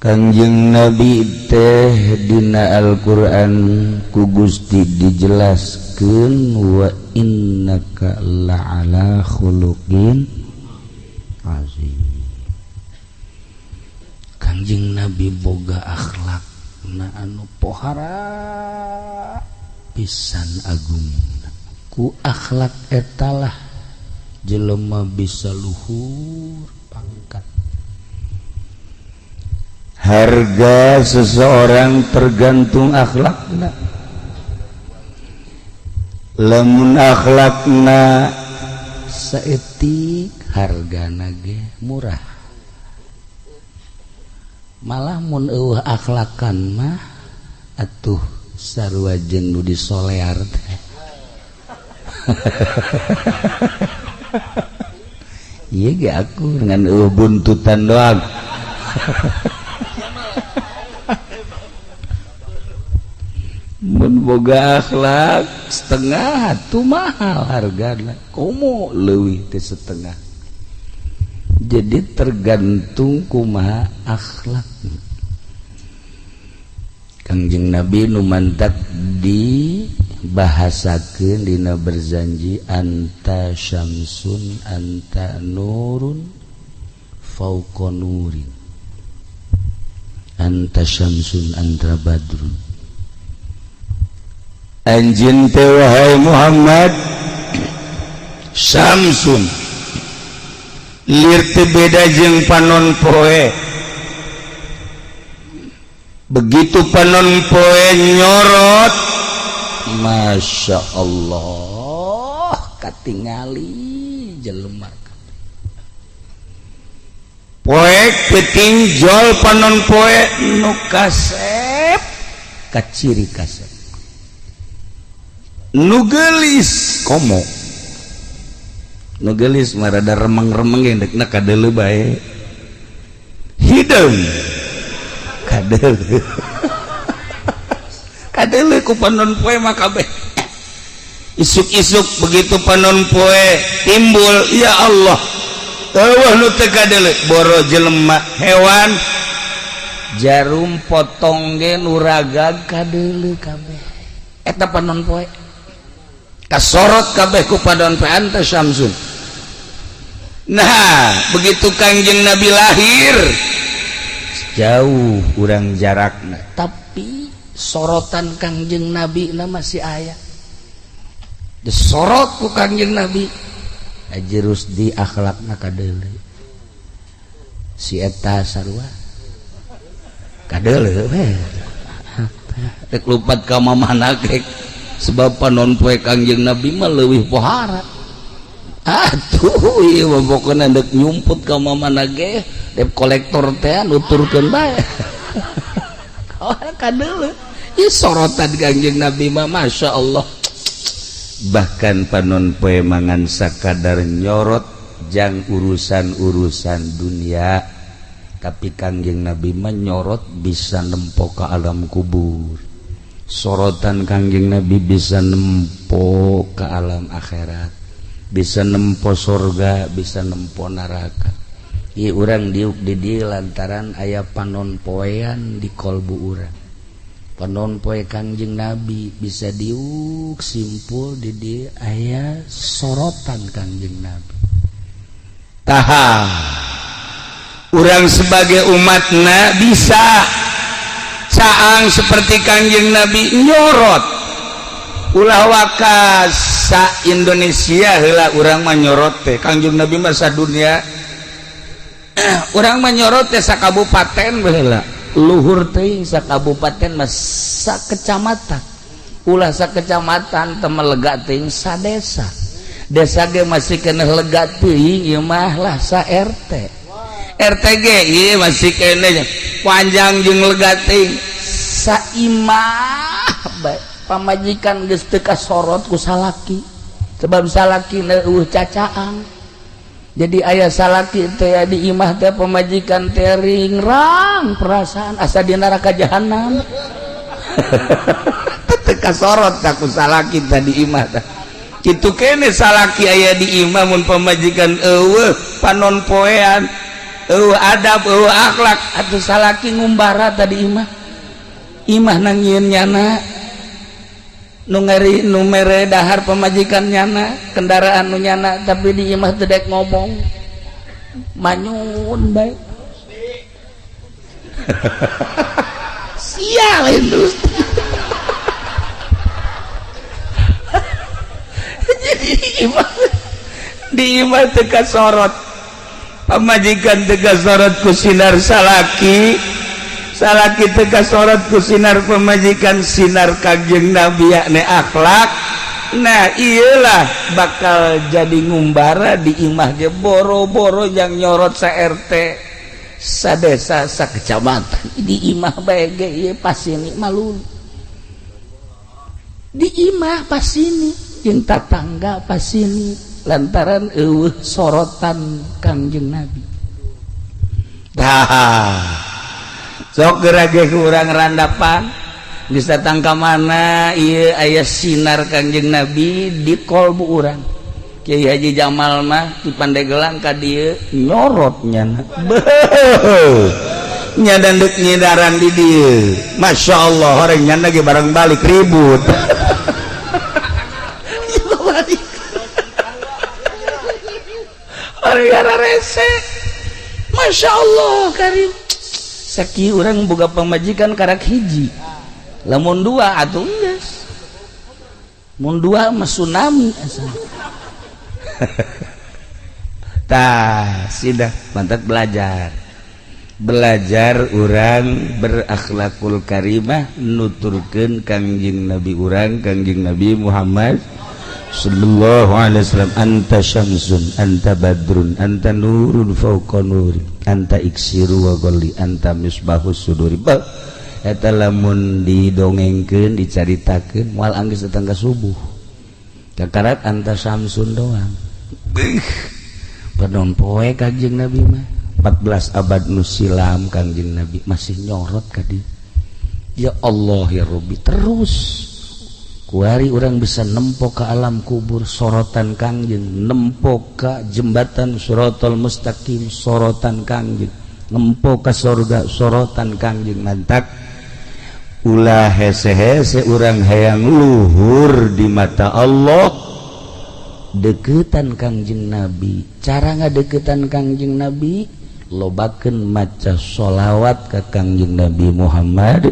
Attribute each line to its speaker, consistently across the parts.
Speaker 1: Kangjeng Nabi teh dina Al-Qur'an ku Gusti dijelaskeun wa innaka la'ala khuluqin azim. Kangjeng Nabi boga akhlakna anu pohara pisan agung. Ku akhlak etalah jelema bisa luhur pangkat. Harga seseorang tergantung akhlakna. Lamun akhlakna saeutik hargana ge murah. Malah mun eueuh akhlakan mah atuh sarua jeung nu disolear teh. Iya ge aku dengan eueuh buntutan doang. Mun boga akhlak setengah atuh mahal hargana. Komo leuwih teh setengah. Jadi tergantung kumaha akhlak. Kangjeng Nabi nu mantak dibahasakeun dina berjanji anta syamsun anta nurun fauqa nurin. Anta syamsun anta badrun. Anjeun teh wahai Muhammad syamsun lir teu beda jeung panon poe. Begitu panon poe nyorot, masya Allah katingali jelema. Poe ketinjol panon poe nu kasep kaciri kasep. Nu geulis komo. Nu geulis mah rada remeng-remeng endekna kadeuleu bae. Hideung kadeuleu. Kadeuleu ku panon poe mah kabeh. Isuk-isuk begitu panon poe timbul, ya Allah. Eueuh nu teu kadeuleu boro jelema hewan jarum potong ge nu ragag kadeuleu kabeh. Eta panon poe. Kasorot kabeh ku panon poe anta syamsun. Nah, begitu Kangjeng Nabi lahir jauh urang jarakna, tapi sorotan Kangjeng Nabi na masih aya. Disorot ku Kangjeng Nabi ajerus di akhlakna kadeuleu. Si eta sarua kadeuleu we. Rek lupat ka mamana kek sebab panon poe Kangjeng Nabi mah leuwih pohara. Atuh ieu mah pokona deuk nyumput ka mamana ge dep kolektor teh nuturkeun bae. Kadeuleu ieu sorotan Kangjeng Nabi mah masya Allah. Bahkan panon poe mangan sakadar nyorot jang urusan-urusan dunia, tapi Kangjeng Nabi mah nyorot bisa nempo ka alam kubur. Sorotan Kangjeng Nabi bisa nempo ke alam akhirat, bisa nempo surga, bisa nempo neraka. Ieu urang diuk di dieu lantaran aya panon poean di kolbu urang. Panon poe Kangjeng Nabi bisa diuk simpul di dieu aya sorotan Kangjeng Nabi. Taha urang sebagai umatna bisa caang seperti Kangjeng Nabi nyorot ulah wakas sa Indonesia heula urang mah nyorot teh Kangjeng Nabi mah sadunya urang mah nyorot teh sakabupaten heula luhur teuing sakabupaten mah sakecamatan ulah sakecamatan teu melega teuing sadesa desa ge masih keneh lega teuing ieu mah lah sa RT RTG ieu masih keneh panjang jeung lega teuing saimah bae pamajikan geus teu kasorot ku salaki sebab salaki eueuh cacaang. Jadi ayah salaki teh di imah teh pamajikan teh ringrang perasaan asa di neraka jahanam. Teu kasorot ku salaki teh di imah teh itu kene salaki aya di imah mun pamajikan panon poean adab akhlak atuh salaki ngumbara tadi imah nang nyieun nyana nu mere dahar pamajikan nyana kendaraan nu nyana tapi di imah teu dek ngomong manyun bae sial itu jadi di imah teka sorot pamajikan teka sorot ku sinar salaki teka sorot ku sinar pamajikan sinar Kangjeng Nabi yakni akhlak. Nah iyalah bakal jadi ngumbara di imah ge boro-boro yang nyorot sa RT sa desa sa kecamatan di imah bae ge ieu pasini malun di imah pasini jeung tatangga pasini lantaran eueuh sorotan Kangjeng Nabi. Sok gerage kurang randapan geus datang ka mana ieu aya sinar Kangjeng Nabi di kolbu urang. Kiai Haji Jamal mah di Pandeglang ka dieu nyorot nyana. Nya dandek nyidaran di dieu. Masyaallah horeng nyana ge bareng balik ribut. Gara rese, masya Allah karim. Saki orang boga pamajikan karak hiji, lamun dua atau geus, mun dua mah tsunami asal. Tah, sidah mantap belajar orang berakhlakul karimah nuturkeun Kangjeng Nabi urang Kangjeng Nabi Muhammad sallallahu alaihi wasallam. Anta syamsun anta badrun anta nurun fauqa nuri anta iksiru wa ghalli anta misbahus suduri. Eta lamun didongengkeun dicaritakeun moal anggeus datang ka subuh kakarat anta syamsun doang. Padahal poe Kangjeng Nabi mah 14 abad nu silam Kangjeng Nabi masih nyorot ka dieu. Ya Allah ya Rabbi, terus kuari orang bisa nempok ke alam kubur sorotan Kangjeng, nempok ke jembatan Shiratal Mustaqim sorotan Kangjeng, nempok ke surga sorotan Kangjeng. Mantap ulah hese-hese orang hayang luhur di mata Allah deketan Kangjeng Nabi. Cara ngadeketan Kangjeng Nabi lobakeun maca sholawat ka Kangjeng Nabi Muhammad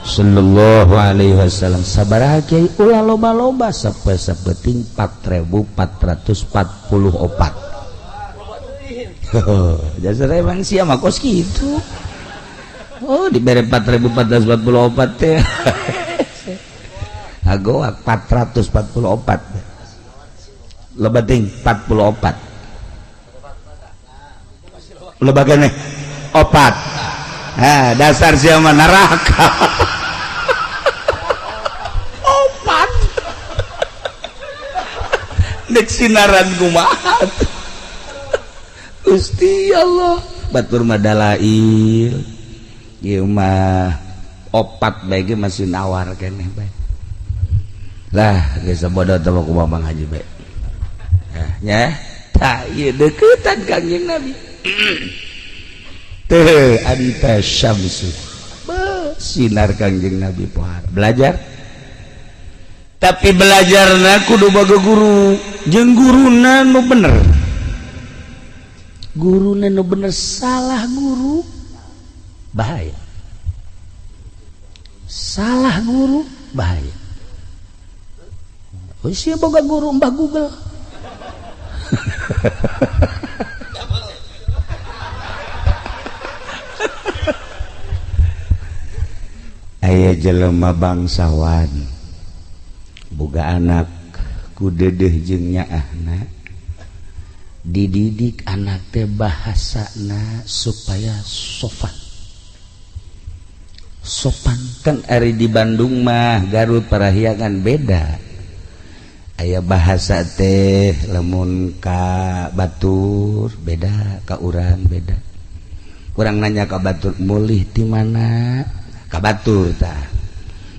Speaker 1: sallallahu alaihi wasallam. Sabaraha kiai ulah loba-loba sapeting 4444. Jasa emang sia mah kos kitu. Oh dibere 4444 teh. Agoak 444. Loba ting 44. Loba keneh opat. Dasar siapa neraka. Opat dek sinaran kumaha Gusti Allah batur madalail ieu mah opat bae ge masih nawar keneh bae lah geus sabodo teh kumaha Bang Haji bae nya tah ieu deukeutan Kangjeng Nabi. Teh anta syamsu sinar Kangjeng Nabi pohar belajar tapi belajarna kudu boga guru jeung guruna nu bener. Guruna nu bener salah guru bahaya, salah guru bahaya. Oh sia boga guru Mbah Google. Aya jelema bangsawan boga anak ku dedeh jeung nyaahna dididik anak teh bahasana supaya sopan kan ari di Bandung mah Garut Parahyangan beda aya bahasa teh lamun ka batur beda ka urang beda urang nanya ka batur mulih di mana ka batur tah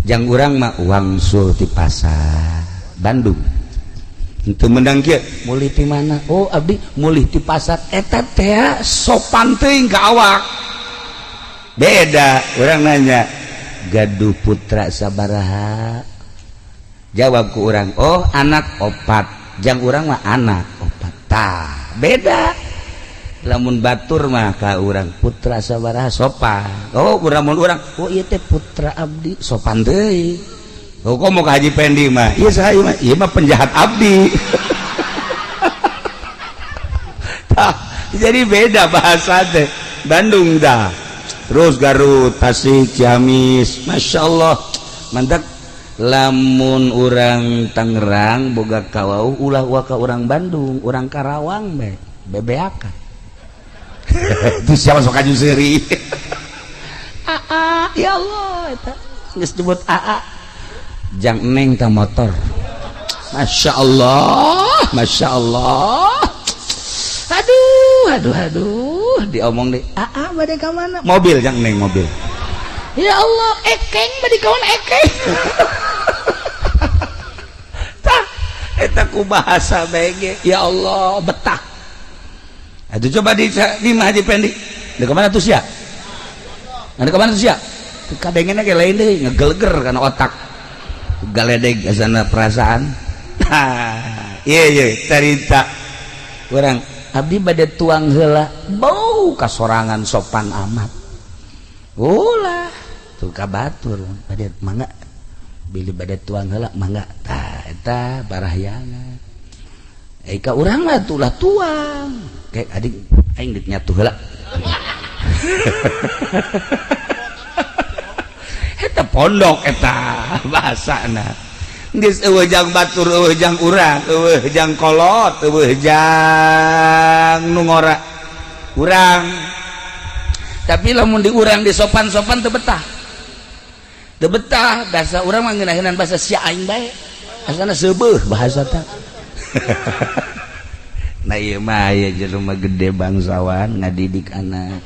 Speaker 1: jang urang mah wangsul ti pasar Bandung itu menang kieu mulih di mana oh abdi mulih di pasar eta teh sopan teuing ka awak beda orang nanya gaduh putra sabaraha jawab ku urang oh anak 4 jang urang mah anak 4 tah beda lamun batur mah ka urang putra sabaraha sopan oh urang mun urang oh ieu teh putra abdi sopan deui oh kok mau ke Haji Pendi mah iya saya mah iya mah penjahat abdi tah jadi beda bahasa teh Bandung dah terus Garut Tasik Ciamis Masya Allah mantap lamun urang Tangerang boga kawau ulah waka urang Bandung urang Karawang bebeakan itu siapa sok kaju seri AA ya Allah itu geus disebut AA jang neng ta motor Masya Allah Masya Allah aduh diomong deh AA bade ka mana mobil jang neng mobil ya Allah ekeng bade kawan ekeng tah eta ku bahasa bege ya Allah betah aduh coba di Haji Pendi di kemana tuh sia ada kemana tuh sia kadengenna ge lain deh ngegeleger karena otak galedeg asana perasaan iya cerita orang abdi bade tuang heula bau kasorangan sopan amat ulah tuh kabatur bade mangga bili bade tuang heula mangga tah eta barahyangan ka urang mah tulah tuang kayak adik aing dik nyatu heula eta pondok eta bahasana geus eueuh jang batur eueuh jang urang eueuh jang kolot eueuh jang nu ngora urang tapi lamun di urang di sopan-sopan teu betah bahasa urang mah ngeunaheun bahasa sia aing bae asana seubeuh bahasa teh nah ieu mah aya jelema gede bangsawan ngadidik anak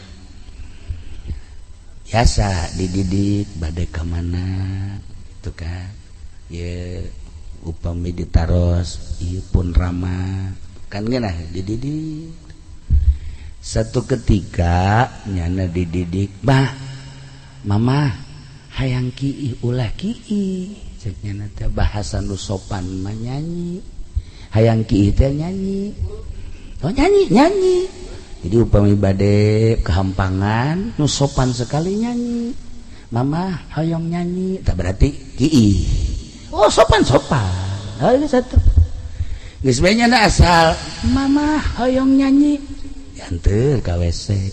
Speaker 1: biasa dididik bade ka mana itu kan ya upami ditaros ieu pun ramah kan geunah dididik satu ketika nyana dididik bah mama hayang kieu ulah kieu ceuk nyana teh bahasa nu sopan mah nyanyi hayang kieu teh nyanyi oh nyanyi jadi upami bade kehampangan nu sopan sekali nyanyi mama hoyong nyanyi tak berarti ki'i oh sopan itu satu geus bae nyana asal mama hoyong nyanyi yanteur ka WC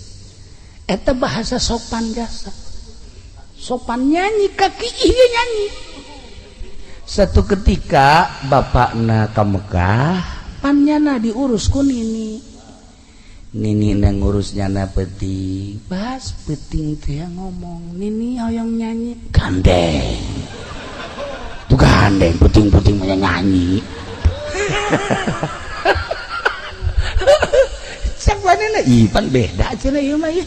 Speaker 1: eta bahasa sopan jasa sopan nyanyi ka ki'i nyanyi satu ketika bapakna ka Mekah pan nyana diurus ku nini nang ngurusnya na penting pas penting teh ngomong nini hoyong nyanyi gandeng tuh gandeng penting nyanyi cek manehna ipan beda cenah ieu mah ieu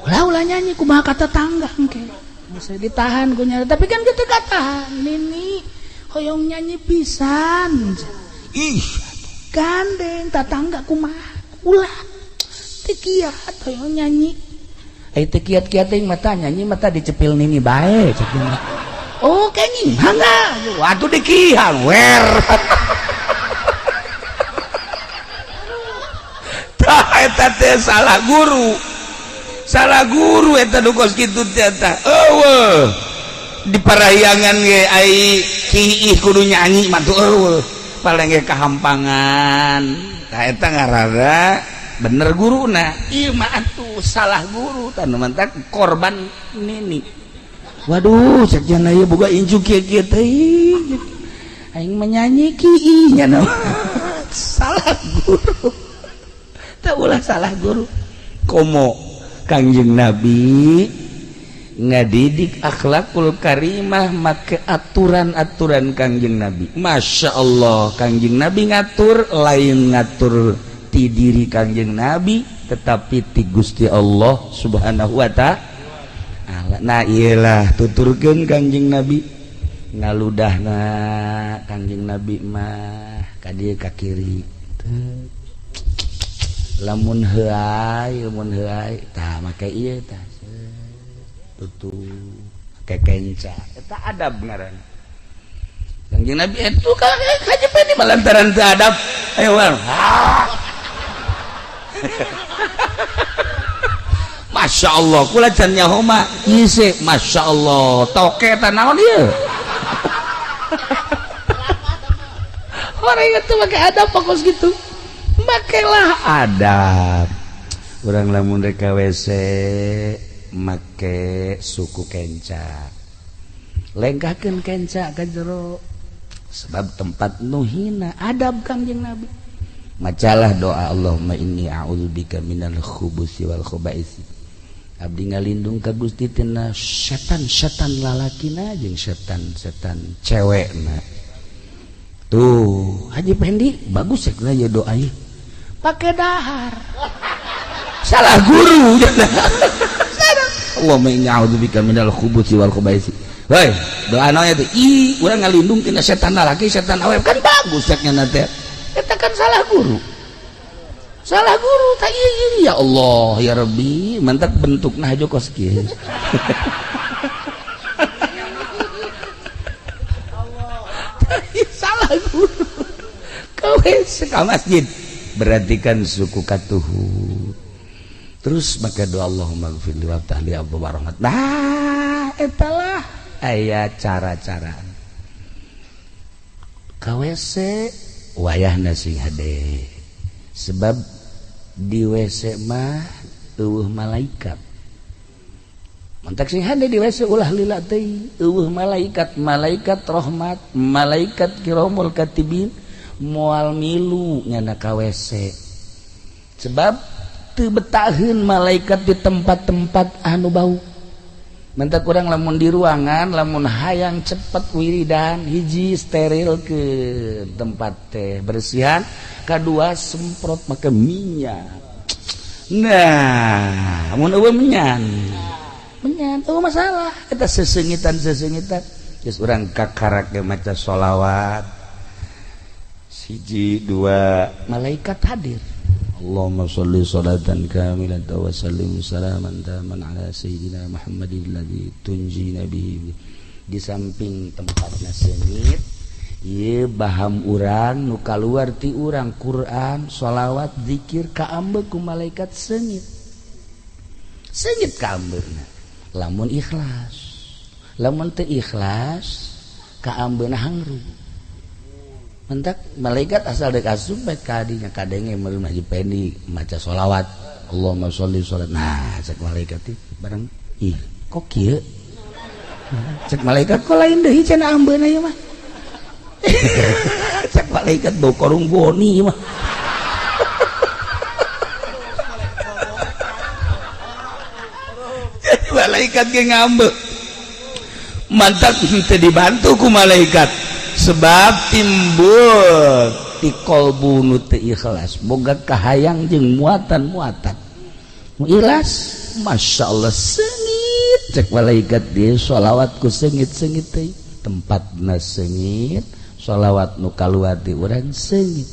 Speaker 1: ulah nyanyi kumaha ka tetangga engke bisa ditahan ku nyana tapi kan kitu katahan nini hoyong nyanyi pisan ih gandeng tetangga kumaha ulah teu kiat hoyong nyanyi teu kiat-kiat teuing mata nyanyi mata dicepil nini bae cek mah oh kenging mangga waduh dikihan wer tah eta teh salah guru eta nu kos kitu teh tah eueuh di parahyangan ge ai kiih kudu nyanyi mah tuh eueuh paling ge kahampangan tah eta ngaranna bener guruna ieu mah atuh salah guru tah nu mantak korban nini waduh cek jana ieu boga inju kieu teh aing menyanyi kiih nya salah guru tah ulah salah guru komo Kangjeng Nabi ngadidik akhlakul karimah make aturan-aturan Kangjeng Nabi Masya Allah Kangjeng Nabi ngatur lain ngatur ti diri Kangjeng Nabi tetapi ti Gusti Allah subhanahu wa ta'ala nah iyalah tuturkeun Kangjeng Nabi ngaludahna Kangjeng Nabi mah ka dieu ka kiri lamun heuai tah make ieu tah tutu make kenca eta adab ngaranna Kangjeng Nabi itu kaje pe di lantaran teu adab ayo wal Masya Allah kula can nyaho mah ieu Masya Allah toke tah naon ieu orang itu pakai adab fokus gitu makailah adab orang lamun rek WC make suku kenca lengkahkeun kenca ka jero sebab tempat nu hina adab Kangjeng Nabi macalah doa Allahumma inni a'udzubika minal khubuthi wal khaba'is abdi ngalindung ka Gusti tina setan-setan lalakina jeung setan-setan cewekna tuh Haji Pendi bagus ya doa ieu pakai dahar salah guru Allahumma inni a'udzubika minal khubuthi wal khaba'is woi doa naon teh urang ngalindung tina setan lalaki setan awew kan bagus cekna teh eta kan salah guru tak iya ya Allah ya Rabbi mantap bentukna aja kos kieu salah guru kau ka masjid berarti kan suku katuhu terus maka doa Allahumma ghfirli wa tahli abwa rahmat nah etalah aya cara-cara KWC wayahna sing hade sebab di WC mah eueuh malaikat mantak sing hade di WC ulah lila teh eueuh malaikat rahmat malaikat kiramul katibin moal milu nyana ka WC sebab teu betaheun malaikat di tempat-tempat anu bau mantak urang lamun di ruangan lamun hayang cepet wiridan hiji steril ke tempat teh bersihan kadua semprot make minyak nah mun eueuh menyan eueuh masalah eta sesengitan geus urang kakarak ge maca sholawat siji dua malaikat hadir Allahumma sholli sholatan kamilatan wa sallim salaman taman ala sayyidina Muhammadin alladzi tunjina bihi di samping tempatna seungit ieu baham urang nu kaluar ti urang Quran sholawat zikir kaambeuk ku malaikat seungit ka ambeuna lamun ikhlas lamun teu ikhlas kaambeuna hangru mentak malaikat asal dek asup baik kadinya kadenge meureun Haji Pendi maca sholawat Allahumma sholli sholat nah cek malaikat teh bareng ih kok kieu cek malaikat kok lain deui cenah ambeuna ieu mah cek malaikat bau korung boni mah jadi malaikat ge ngambek mantak teu dibantu ku malaikat sebab timbul ti qalbu nu teu ikhlas boga kahayang jeung muatan-muatan nu ikhlas masyaallah seungit cek malaikat dia sholawat ku seungit-seungit teh tempatna seungit sholawat nu kaluar ti urang seungit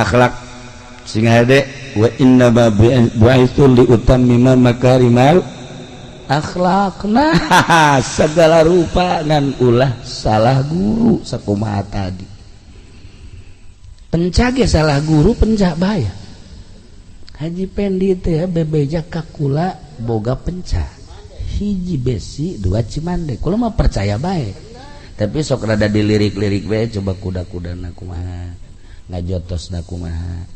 Speaker 1: akhlak sing hade wa inna ma bu'itsu li utammima makarimal akhlak nah segala rupa dan ulah salah guru sakumaha tadi pencage salah guru pencak bahaya Haji Pendi teh bebeja ka kula boga penca hiji besi dua cimande kula mah percaya bae tapi sok rada dilirik-lirik bae coba kuda-kudana kumaha ngajotosna kumaha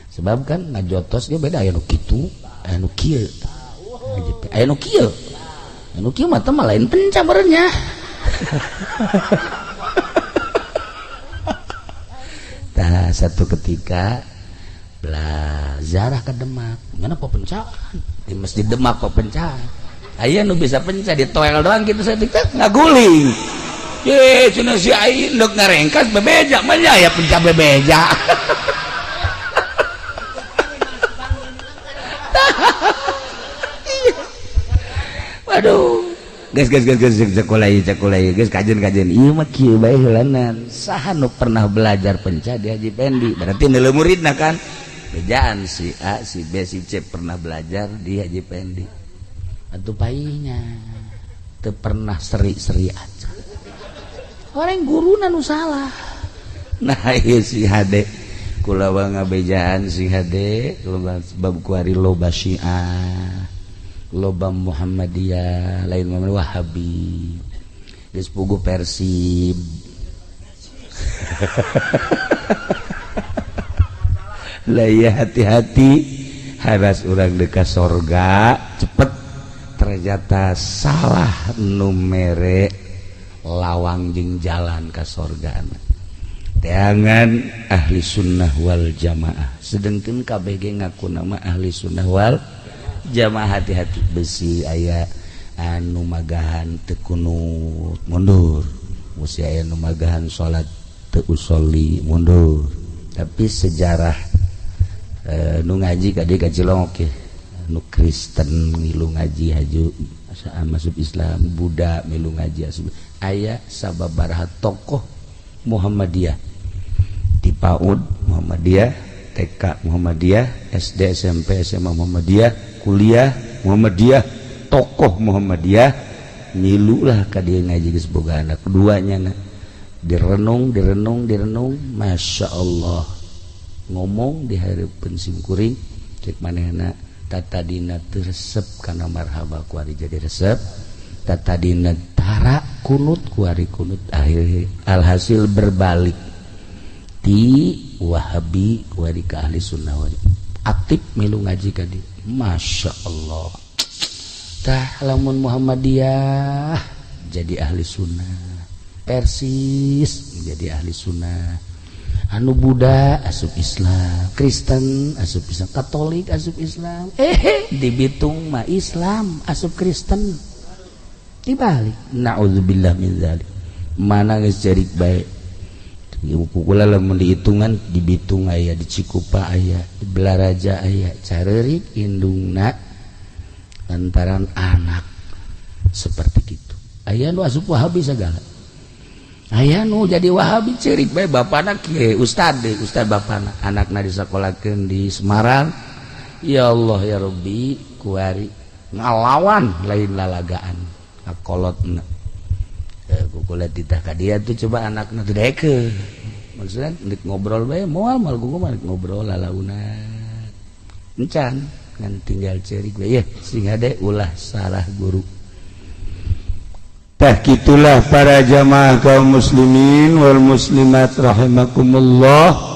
Speaker 1: sebab kan ngajotos ge beda aya nu kitu aya nu kieu aya nu kieu mah teh lain penca beurnya tah satu ketika belajar ke Demak ngana pepencaan di masjid Demak pepencaan aya nu bisa penca ditoel doang gitu saeutik teh ngaguling ye cenah si ai ndek ngarengkas bebeja mah aya penca bebeja waduh kajen saha nu pernah belajar penca di Haji Pendi berarti nilai muridna kan bejaan si A si B si C pernah belajar di Haji Pendi atuh painya teu pernah seri-seri aja orang guruna nu salah nah ieu si Hade kula ngabejaan si Hade loba sebab kuari loba Syiah loba Muhammadiyah lain mah Wahabi geus puguh Persib lah ya hati-hati haras urang dekat sorga cepet ternyata salah numere lawang jeung jalan ka sorgana teangan ahli sunnah wal jamaah sedengkeun KBG ngaku nama ahli sunnah wal jamaah hati-hati besi aya anu magahan teu kunut mundur musti aya nu magahan salat teu usolli mundur tapi sejarah nu ngaji ka dieu ka Cilong oke nu Kristen milu ngaji haju masuk Islam Buddha milu ngaji aya sababaraha tokoh Muhammadiyah di PAUD Muhammadiyah TK Muhammadiyah SD SMP SMA Muhammadiyah kuliah Muhammadiyah tokoh Muhammadiyah milulah ka dieu ngaji geus boga anak keduanya direnung Masya Allah ngomong di hareupeun simkuring cek manehna tatadina teu resep kana marhaba ku ari jadi resep tatadina tara kunut ku ari kunut akhir alhasil berbalik ti Wahabi ku ari ka ahli sunnah wal aktif milu ngaji ka dieu Masya Allah tah lamun Muhammadiyah jadi ahli sunnah Persis menjadi ahli sunnah anu Buddha asup Islam Kristen asup Islam Katolik asup Islam di Bitung mah Islam asup Kristen dibalik naudzubillah min dzalik mana geus cerik bae kula lamun dihitungan di Bitung aya di Cikupa aya di Belaraja aya careurik indungna lantaran anak seperti itu aya nu asup Wahabi segala aya nu jadi Wahabi ceurik bae bapana kieu ustad bapana anakna disakolahkeun di Semarang ya Allah ya Rabbi kuari ngalawan lain lalagaan ngakolotna kukulet ditah ka dia tuh coba anakna teu daeke maksudna nek ngobrol bae moal mal gua mah ngobrol lalaunat encan ngan tinggal ceurik bae sing hade ulah salah guru. Tah gitulah para jamaah kaum muslimin wal muslimat rahimakumullah.